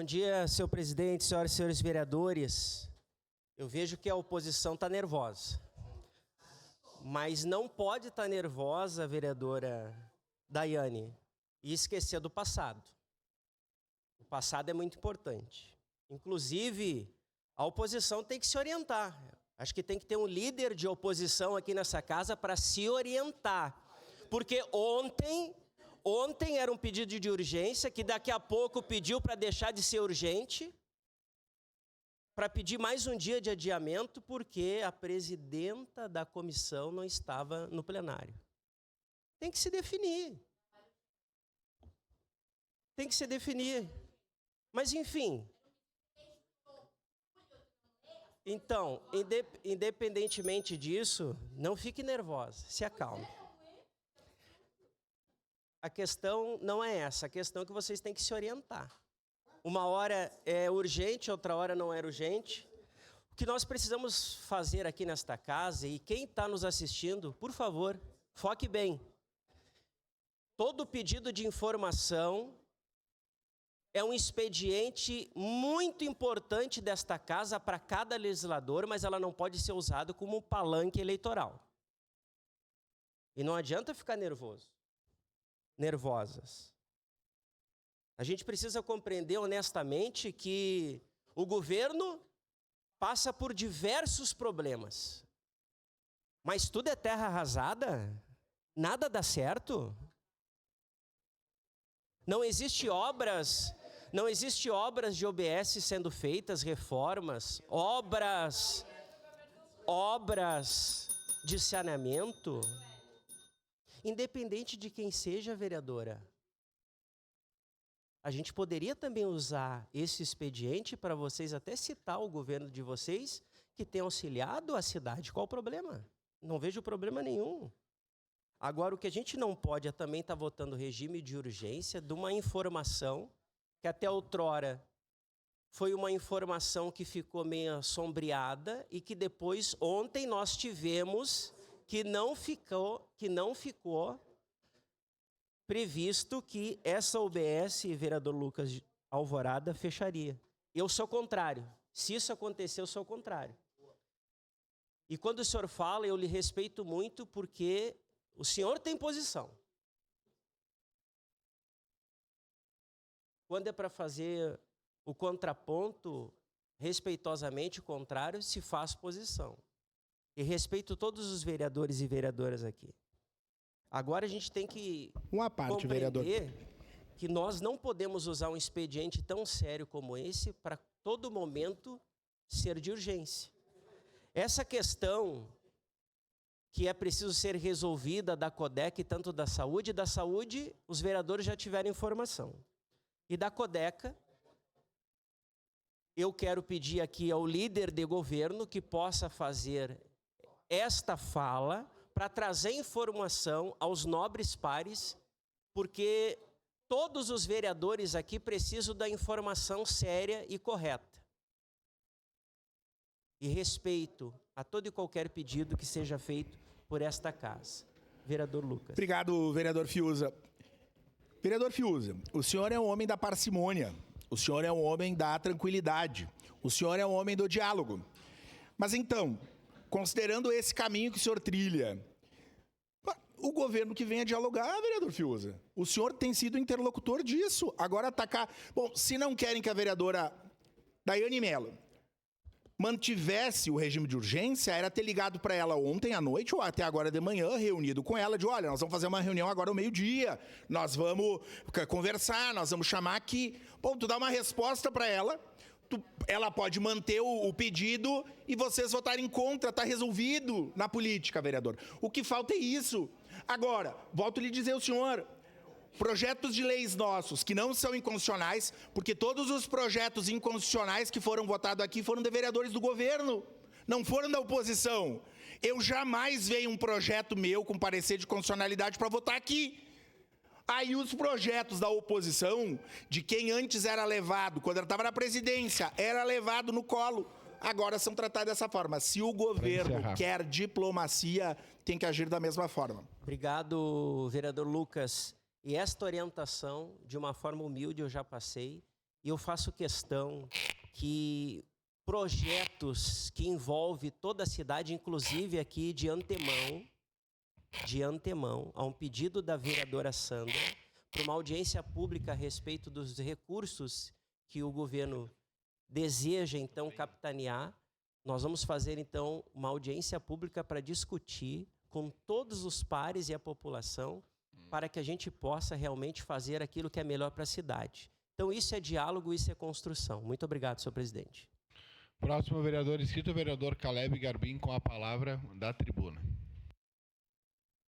Bom dia, senhor presidente, senhoras e senhores vereadores. Eu vejo que a oposição está nervosa. Mas não pode estar nervosa, vereadora Daiane, e esquecer do passado. O passado é muito importante. Inclusive, a oposição tem que se orientar. Acho que tem que ter um líder de oposição aqui nessa casa para se orientar. Porque ontem era um pedido de urgência, que daqui a pouco pediu para deixar de ser urgente, para pedir mais um dia de adiamento, porque a presidenta da comissão não estava no plenário. Tem que se definir. Tem que se definir. Mas, enfim. Então, independentemente disso, não fique nervosa, se acalme. A questão não é essa, a questão é que vocês têm que se orientar. Uma hora é urgente, outra hora não é urgente. O que nós precisamos fazer aqui nesta casa, e quem está nos assistindo, por favor, foque bem. Todo pedido de informação é um expediente muito importante desta casa para cada legislador, mas ela não pode ser usada como um palanque eleitoral. E não adianta ficar nervosas. A gente precisa compreender honestamente que o governo passa por diversos problemas. Mas tudo é terra arrasada? Nada dá certo? Não existe obras de OBS sendo feitas, reformas, obras de saneamento, independente de quem seja, vereadora. A gente poderia também usar esse expediente para vocês até citar o governo de vocês que tem auxiliado a cidade. Qual o problema? Não vejo problema nenhum. Agora, o que a gente não pode é também estar votando regime de urgência de uma informação que até outrora foi uma informação que ficou meio sombreada e que depois, ontem, nós tivemos que não ficou previsto que essa UBS, vereador Lucas Alvorada, fecharia. Eu sou contrário. Se isso acontecer, eu sou contrário. E quando o senhor fala, eu lhe respeito muito porque o senhor tem posição. Quando é para fazer o contraponto, respeitosamente contrário, se faz posição. E respeito todos os vereadores e vereadoras aqui. Agora a gente tem que compreender, vereador, que nós não podemos usar um expediente tão sério como esse para todo momento ser de urgência. Essa questão que é preciso ser resolvida da CODECA e tanto da saúde, os vereadores já tiveram informação. E da CODECA, eu quero pedir aqui ao líder de governo que possa fazer esta fala para trazer informação aos nobres pares, porque todos os vereadores aqui precisam da informação séria e correta. E respeito a todo e qualquer pedido que seja feito por esta casa. Vereador Lucas. Obrigado, vereador Fiuza. Vereador Fiuza, o senhor é um homem da parcimônia, o senhor é um homem da tranquilidade, o senhor é um homem do diálogo. Mas então, considerando esse caminho que o senhor trilha, o governo que venha dialogar, vereador Fiuza, o senhor tem sido interlocutor disso. Agora atacar... Bom, se não querem que a vereadora Daiane Mello mantivesse o regime de urgência, era ter ligado para ela ontem à noite ou até agora de manhã, reunido com ela, de olha, nós vamos fazer uma reunião agora ao meio-dia, nós vamos conversar, nós vamos chamar aqui. Bom, tu dá uma resposta para ela, ela pode manter o pedido e vocês votarem contra, está resolvido na política, vereador. O que falta é isso. Agora, volto a lhe dizer ao senhor, projetos de leis nossos que não são inconstitucionais, porque todos os projetos inconstitucionais que foram votados aqui foram de vereadores do governo, não foram da oposição. Eu jamais vejo um projeto meu com parecer de constitucionalidade para votar aqui. Aí os projetos da oposição, de quem antes era levado, quando ela estava na presidência, era levado no colo, agora são tratados dessa forma. Se o governo quer diplomacia, tem que agir da mesma forma. Obrigado, vereador Lucas. E esta orientação, de uma forma humilde, eu já passei. e eu faço questão que projetos que envolvem toda a cidade, inclusive aqui de antemão, a um pedido da vereadora Sandra, para uma audiência pública a respeito dos recursos que o governo deseja, então, capitanear. Nós vamos fazer, então, uma audiência pública para discutir com todos os pares e a população, para que a gente possa realmente fazer aquilo que é melhor para a cidade. Então, isso é diálogo, isso é construção. Muito obrigado, senhor presidente. Próximo vereador inscrito, o vereador Caleb Garbim, com a palavra da tribuna.